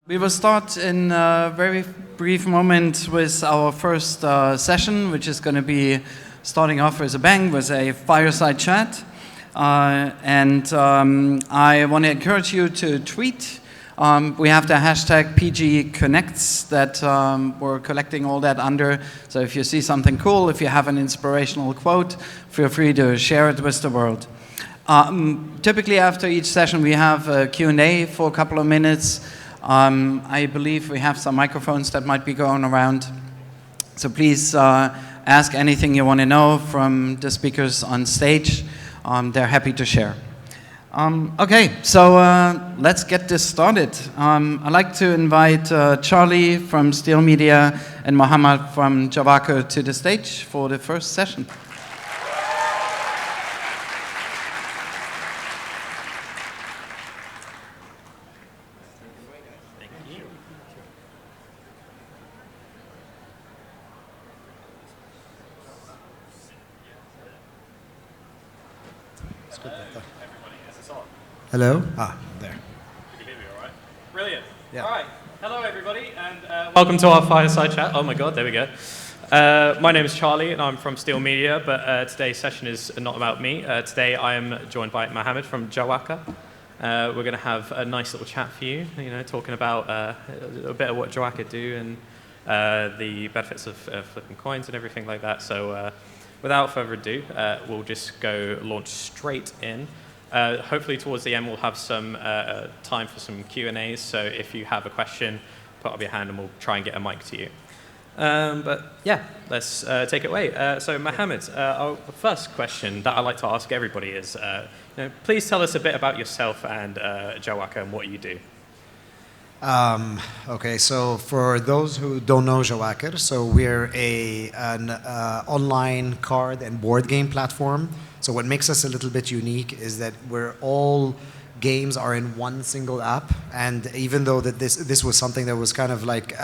We will start in a very brief moment with our first session, which is going to be starting off with a bang with a fireside chat. I want to encourage you to tweet. We have the hashtag PGConnects that we're collecting all that under. So if you see something cool, if you have an inspirational quote, feel free to share it with the world. Typically after each session we have a Q&A for a couple of minutes. I believe we have some microphones that might be going around. So please ask anything you want to know from the speakers on stage. They're happy to share. Okay, so let's get this started. I'd like to invite Charlie from Steel Media and Mohamad from Jawaker to the stage for the first session. Hello? There. You can hear me all right? Brilliant. Yeah. All right. Hello, everybody, and welcome to our fireside chat. Oh, my God, there we go. My name is Charlie, and I'm from Steel Media, but today's session is not about me. Today, I am joined by Mohamad from Jawaker. We're going to have a nice little chat for you, talking about a bit of what Jawaker do and the benefits of flipping coins and everything like that. So without further ado, we'll just go launch straight in. Hopefully towards the end we'll have some time for some Q&As, so if you have a question, put up your hand and we'll try and get a mic to you. But yeah, let's take it away. So Mohamad, our first question that I like to ask everybody is, please tell us a bit about yourself and Jawaker and what you do. Okay, so for those who don't know Jawaker, so we're an online card and board game platform. So what makes us a little bit unique is that all games are in one single app, and even though that this was something that was kind of like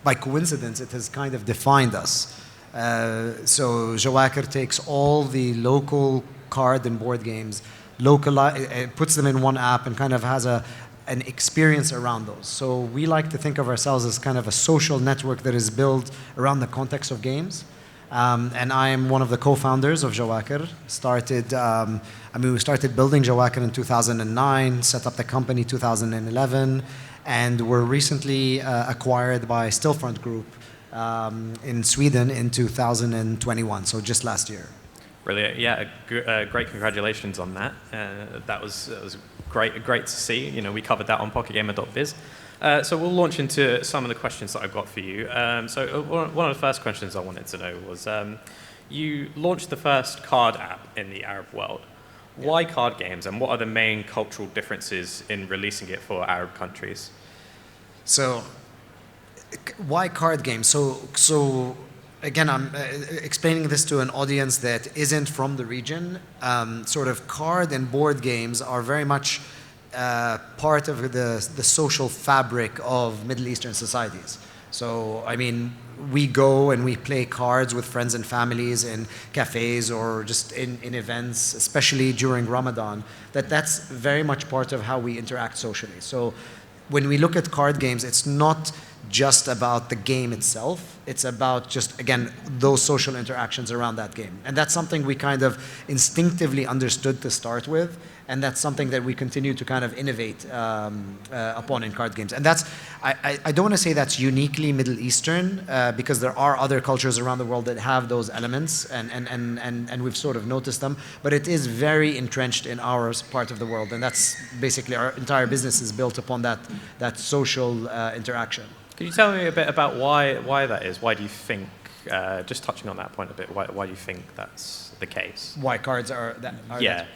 by coincidence, it has kind of defined us. So Jawaker takes all the local card and board games, puts them in one app, and kind of has an experience around those. So we like to think of ourselves as kind of a social network that is built around the context of games. And I am one of the co-founders of Jawaker. We started building Jawaker in 2009, set up the company 2011, and were recently acquired by Stillfront Group in Sweden in 2021, so just last year. Brilliant. Yeah, great congratulations on that. That was great to see. We covered that on pocketgamer.biz. So we'll launch into some of the questions that I've got for you. So one of the first questions I wanted to know was, you launched the first card app in the Arab world. Why card games, and what are the main cultural differences in releasing it for Arab countries? So why card games? So again, I'm explaining this to an audience that isn't from the region. Sort of card and board games are very much part of the social fabric of Middle Eastern societies. So, we go and we play cards with friends and families in cafes or just in events, especially during Ramadan. That's very much part of how we interact socially. So when we look at card games, it's not just about the game itself. It's about just, again, those social interactions around that game. And that's something we kind of instinctively understood to start with. And that's something that we continue to kind of innovate upon in card games. And I don't want to say that's uniquely Middle Eastern, because there are other cultures around the world that have those elements, and we've sort of noticed them. But it is very entrenched in our part of the world. And that's basically our entire business is built upon that social interaction. Can you tell me a bit about why that is? Why do you think, just touching on that point a bit, why do you think that's the case? Why cards are that? Yeah.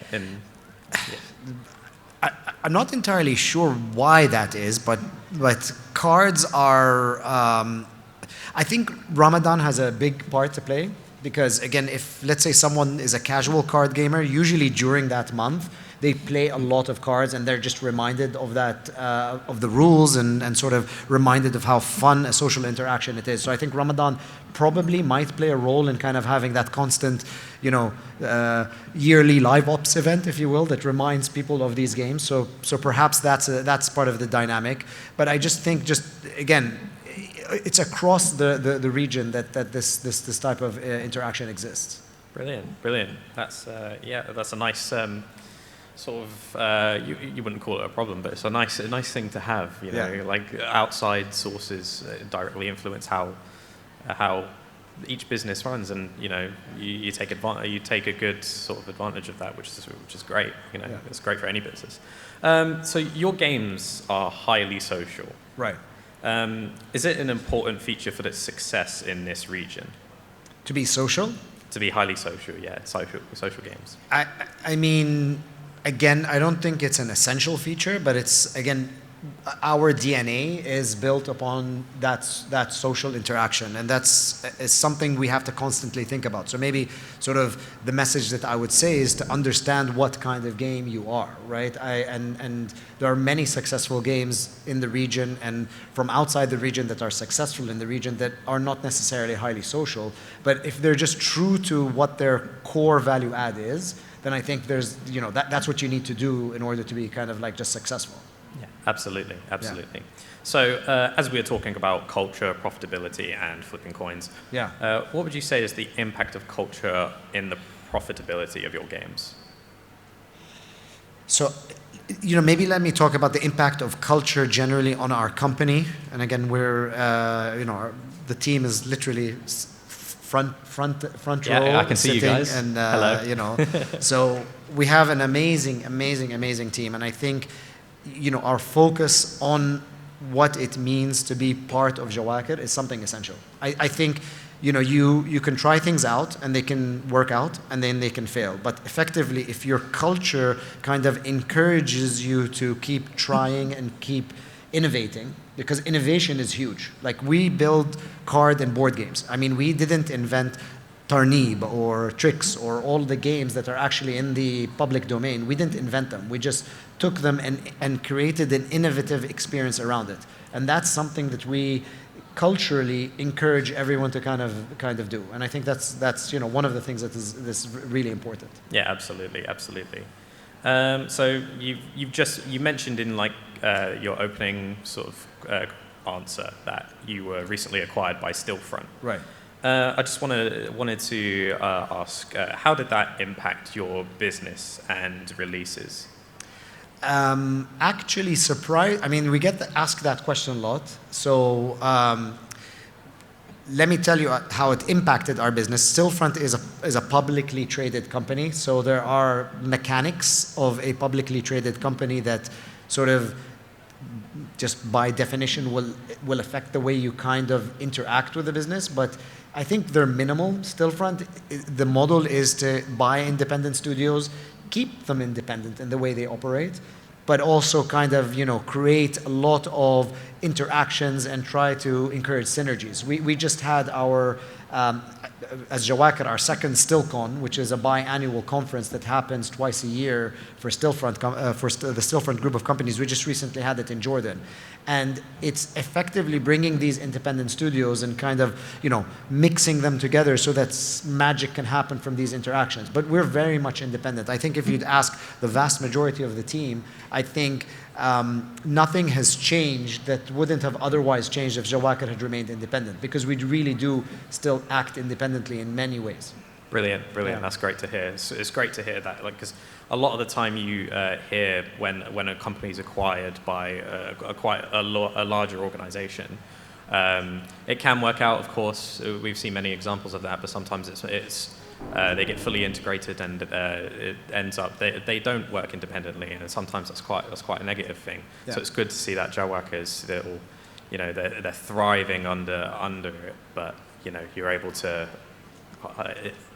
I'm not entirely sure why that is, but cards are. I think Ramadan has a big part to play. Because again, if let's say someone is a casual card gamer, usually during that month they play a lot of cards and they're just reminded of that of the rules and sort of reminded of how fun a social interaction it is. So I think Ramadan probably might play a role in kind of having that constant, yearly live ops event, if you will, that reminds people of these games. So perhaps that's part of the dynamic. But I just think again, it's across the region that this type of interaction exists. Brilliant. That's that's a nice sort of you wouldn't call it a problem, but it's a nice thing to have. Like outside sources directly influence how each business runs, and you take a good sort of advantage of that, which is great. It's great for any business. So your games are highly social. Right. Is it an important feature for the success in this region? To be social? To be highly social, yeah, social games. I mean, again, I don't think it's an essential feature, but it's, again, our DNA is built upon that social interaction, and is something we have to constantly think about. So maybe sort of the message that I would say is to understand what kind of game you are, right? And there are many successful games in the region and from outside the region that are successful in the region that are not necessarily highly social, but if they're just true to what their core value add is, then I think there's, that's what you need to do in order to be kind of like just successful. Yeah, absolutely. Yeah. So as we are talking about culture, profitability, and flipping coins, what would you say is the impact of culture in the profitability of your games? So, maybe let me talk about the impact of culture generally on our company. And again, we're, the team is literally front row. Yeah, I can see you guys. And, hello. So we have an amazing team. And I think, our focus on what it means to be part of Jawaker is something essential. I think, you can try things out and they can work out and then they can fail. But effectively, if your culture kind of encourages you to keep trying and keep innovating, because innovation is huge. Like, we build card and board games. I mean, we didn't invent Tarnib or Tricks or all the games that are actually in the public domain. We didn't invent them. We just took them and created an innovative experience around it. And that's something that we culturally encourage everyone to kind of do. And I think that's one of the things that is really important. Yeah, absolutely. So you mentioned in your opening sort of answer that you were recently acquired by Stillfront. Right. I just wanted to ask, how did that impact your business and releases? Actually, surprised. I mean, we get asked that question a lot. So let me tell you how it impacted our business. Stillfront is a publicly traded company. So there are mechanics of a publicly traded company that sort of just by definition will affect the way you kind of interact with the business. But I think they're minimal. Stillfront, the model is to buy independent studios, keep them independent in the way they operate, but also kind of, create a lot of interactions and try to encourage synergies. We just had our, as Jawaker, our second StillCon, which is a biannual conference that happens twice a year for Stillfront, the Stillfront group of companies. We just recently had it in Jordan. And it's effectively bringing these independent studios and kind of, mixing them together so that magic can happen from these interactions. But we're very much independent. I think if you'd ask the vast majority of the team, I think nothing has changed that wouldn't have otherwise changed if Jawaker had remained independent, because we really do still act independently in many ways. Brilliant. Yeah. That's great to hear. It's great to hear that, because a lot of the time you hear when a company is acquired by quite a larger organization, it can work out. Of course, we've seen many examples of that, but sometimes it's they get fully integrated and it ends up they don't work independently, and sometimes that's quite a negative thing. Yeah. So it's good to see that Jawaker's they're thriving under it, but you're able to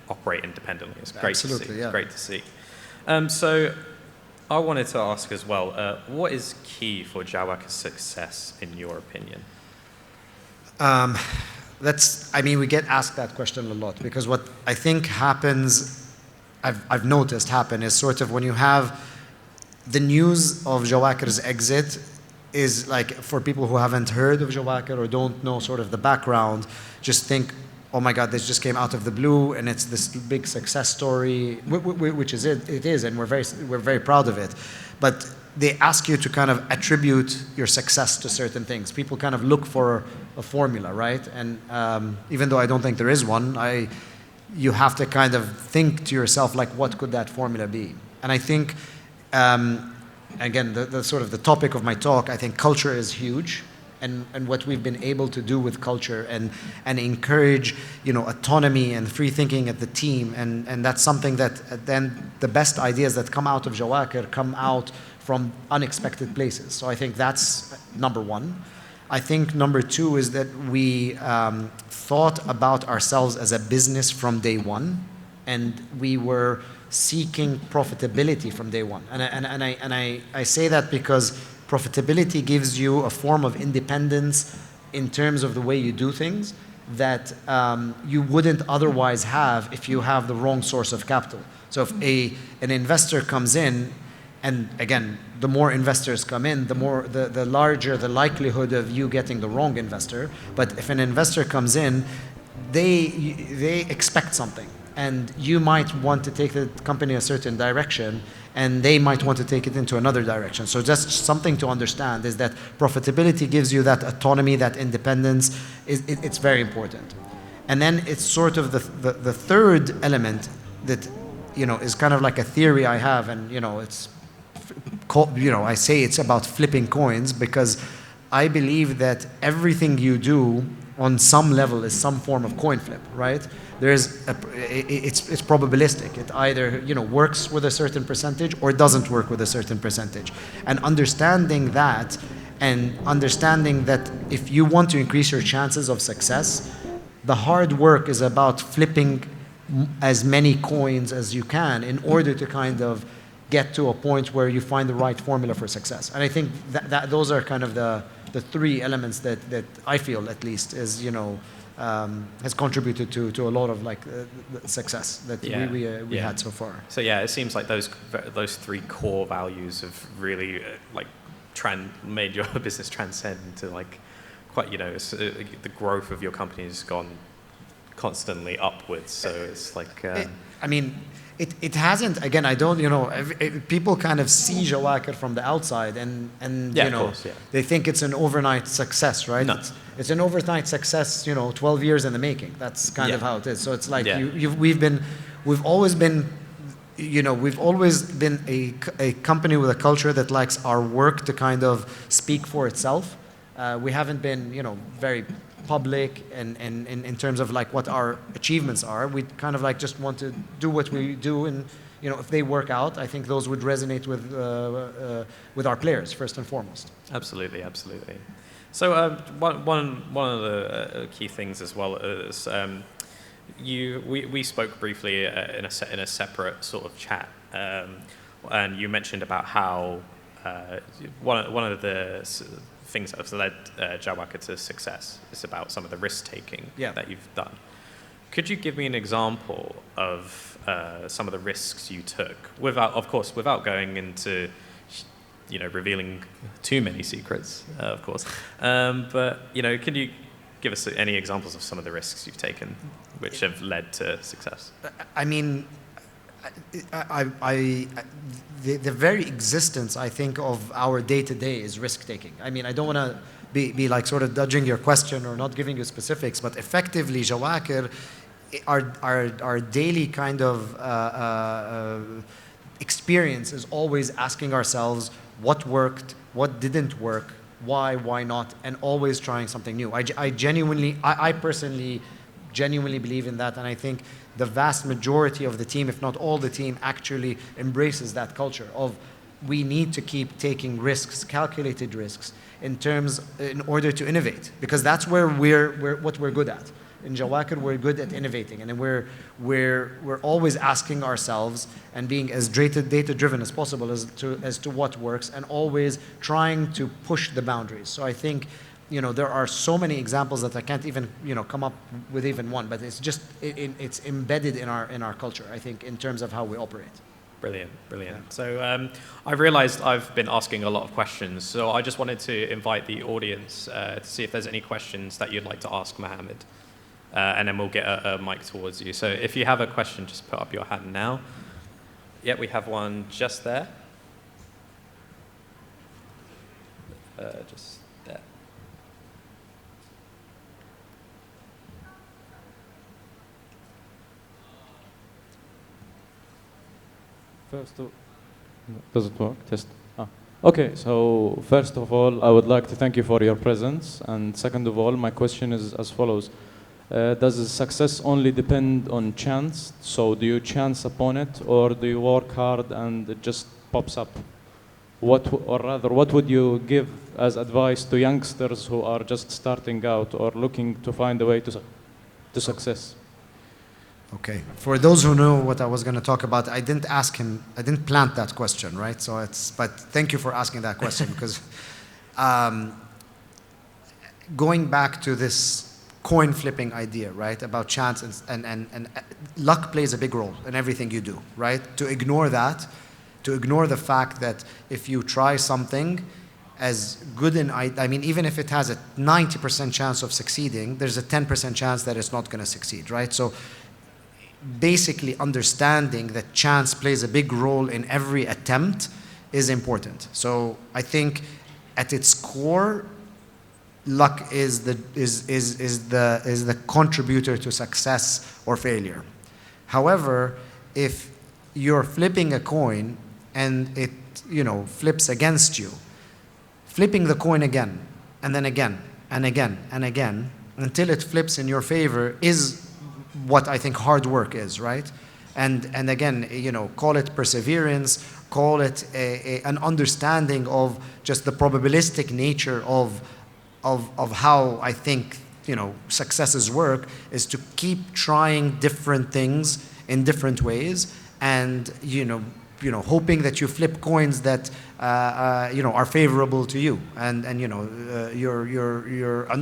operate independently. It's great Absolutely, to see. yeah. It's great to see. So I wanted to ask as well, what is key for Jawaker's success in your opinion? I mean, we get asked that question a lot because what I think happens, I've noticed happen is sort of when you have the news of Jawaker's exit is like, for people who haven't heard of Jawaker or don't know sort of the background, just think, oh my God, this just came out of the blue and it's this big success story, which is it is, and we're very proud of it. But they ask you to kind of attribute your success to certain things. People kind of look for a formula, right? And even though I don't think there is one, you have to kind of think to yourself, like, what could that formula be? And I think, again, the sort of the topic of my talk, I think culture is huge. And what we've been able to do with culture and encourage, autonomy and free thinking at the team. And that's something that then the best ideas that come out of Jawaker come out from unexpected places. So I think that's number one. I think number two is that we thought about ourselves as a business from day one, and we were seeking profitability from day one. And I say that because profitability gives you a form of independence in terms of the way you do things that you wouldn't otherwise have if you have the wrong source of capital. So if an investor comes in, and again, the more investors come in, the larger the likelihood of you getting the wrong investor. But if an investor comes in, they expect something, and you might want to take the company a certain direction, and they might want to take it into another direction. So just something to understand is that profitability gives you that autonomy, that independence. It's very important. And then it's sort of the third element that is kind of like a theory I have, and it's called, I say it's about flipping coins, because I believe that everything you do on some level is some form of coin flip, right? It's probabilistic. It either works with a certain percentage or doesn't work with a certain percentage. And understanding that, and understanding that if you want to increase your chances of success, the hard work is about flipping as many coins as you can in order to kind of get to a point where you find the right formula for success. And I think that those are kind of the three elements that I feel, at least, is has contributed to a lot of the success that we had so far. So yeah, it seems like those three core values have really made your business transcend into quite the growth of your company has gone constantly upwards. So it's like It hasn't. Again, I don't. People kind of see Jawaker from the outside, and of course, they think it's an overnight success, right? No. It's an overnight success. 12 years in the making. That's kind of how it is. So it's like we've always been a company with a culture that likes our work to kind of speak for itself. We haven't been very public and in terms of what our achievements are. We kind of just want to do what we do, and if they work out, I think those would resonate with our players first and foremost. Absolutely. So one of the key things as well is we spoke briefly in a separate sort of chat, and you mentioned about how one of the things that have led Jawaker to success is about some of the risk-taking that you've done. Could you give me an example of some of the risks you took, without going into, revealing too many secrets, of course. But can you give us any examples of some of the risks you've taken, which have led to success? I mean, the very existence, I think, of our day-to-day is risk-taking. I mean, I don't want to be sort of dodging your question or not giving you specifics, but effectively, Jawaker, our daily kind of experience is always asking ourselves what worked, what didn't work, why not, and always trying something new. I personally genuinely believe in that, and I think the vast majority of the team, if not all the team, actually embraces that culture of we need to keep taking risks, calculated risks, in order to innovate, because that's where what we're good at. In Jawaker, we're good at innovating, and we're always asking ourselves and being as data-driven as possible as to what works, and always trying to push the boundaries. So I think there are so many examples that I can't even, come up with even one. But it's just it's embedded in our culture, I think, in terms of how we operate. Brilliant, brilliant. Yeah. So I've realized I've been asking a lot of questions, so I just wanted to invite the audience to see if there's any questions that you'd like to ask Mohamad, and then we'll get a mic towards you. So if you have a question, just put up your hand now. Yeah, we have one just there. Just there. Does it work? Test. Okay, so first of all, I would like to thank you for your presence. And second of all, my question is as follows. Does success only depend on chance? So do you chance upon it, or do you work hard and it just pops up? What would you give as advice to youngsters who are just starting out or looking to find a way to success? Okay. For those who know what I was going to talk about, I didn't plant that question, right? But thank you for asking that question because going back to this coin flipping idea, right, about chance and luck plays a big role in everything you do, right? To ignore the fact that if you try something as good even if it has a 90% chance of succeeding, there's a 10% chance that it's not going to succeed, right? So basically understanding that chance plays a big role in every attempt is important. So I think at its core, luck is the contributor to success or failure. However, if you're flipping a coin and it flips against you, flipping the coin again and then again and again and again until it flips in your favor is what I think hard work is, right? And again, call it perseverance, call it an understanding of just the probabilistic nature of how I think successes work is to keep trying different things in different ways, and hoping that you flip coins that are favorable to you, and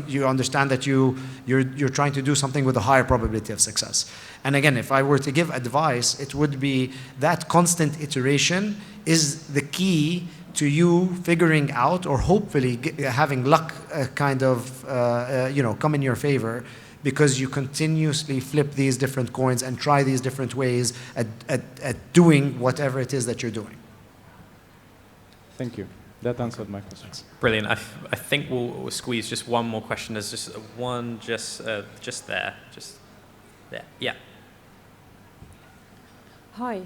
you understand that you're trying to do something with a higher probability of success. And again, if I were to give advice, it would be that constant iteration is the key to you figuring out, or hopefully having luck come in your favor, because you continuously flip these different coins and try these different ways at doing whatever it is that you're doing. Thank you. That answered my questions. Brilliant. I think we'll squeeze just one more question. There's just one just there. Just there. Yeah. Hi.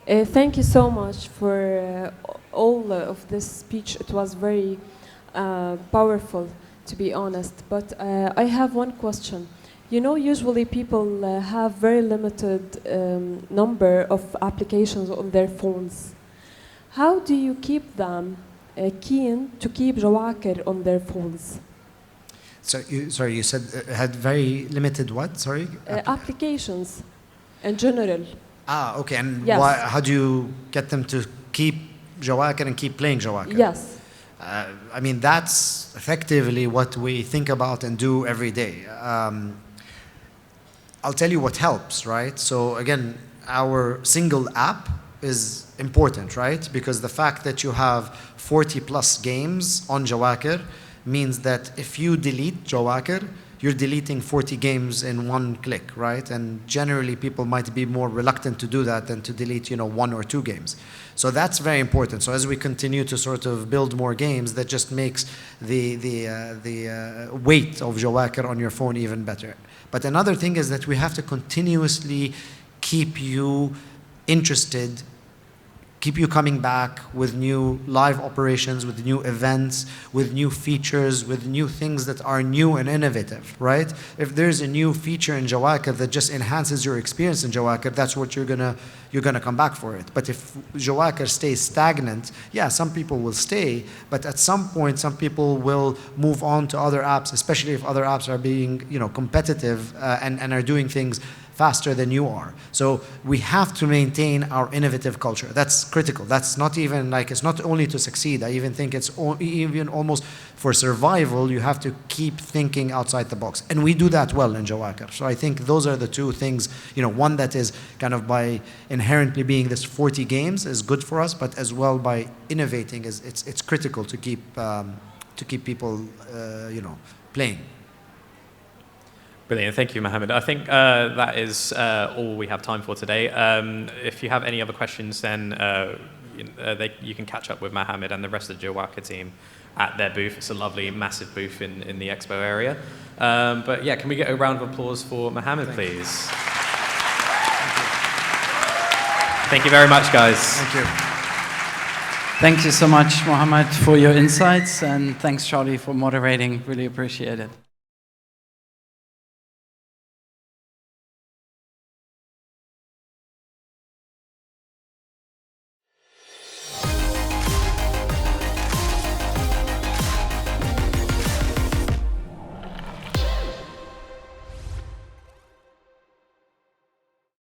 Thank you so much for all of this speech. It was very powerful, to be honest. But I have one question. Usually people have very limited number of applications on their phones. How do you keep them keen to keep Jawaker on their phones? So you said had very limited what? Sorry? Applications in general. Okay. And yes. How do you get them to keep Jawaker and keep playing Jawaker? Yes. That's effectively what we think about and do every day. I'll tell you what helps, right? So again, our single app is important, right? Because the fact that you have 40 plus games on Jawaker means that if you delete Jawaker, you're deleting 40 games in one click, right? And generally people might be more reluctant to do that than to delete, one or two games. So that's very important. So as we continue to sort of build more games, that just makes the weight of Jawaker on your phone even better. But another thing is that we have to continuously keep you interested, keep you coming back with new live operations, with new events, with new features, with new things that are new and innovative, right? If there's a new feature in Jawaker that just enhances your experience in Jawaker, that's what you're gonna come back for it. But if Jawaker stays stagnant, yeah, some people will stay, but at some point, some people will move on to other apps, especially if other apps are being, competitive and are doing things faster than you are. So we have to maintain our innovative culture. That's critical. That's not even like, it's not only to succeed. I even think it's even almost for survival, you have to keep thinking outside the box. And we do that well in Jawaker. So I think those are the two things, one that is kind of by inherently being this 40 games is good for us, but as well by innovating, it's critical to keep people, playing. Brilliant. Thank you, Mohamad. I think that is all we have time for today. If you have any other questions, then you can catch up with Mohamad and the rest of the Jawaker team at their booth. It's a lovely, massive booth in the expo area. But yeah, can we get a round of applause for Mohamad, please? Thank you very much, guys. Thank you. Thank you so much, Mohamad, for your insights, and thanks, Charlie, for moderating. Really appreciate it.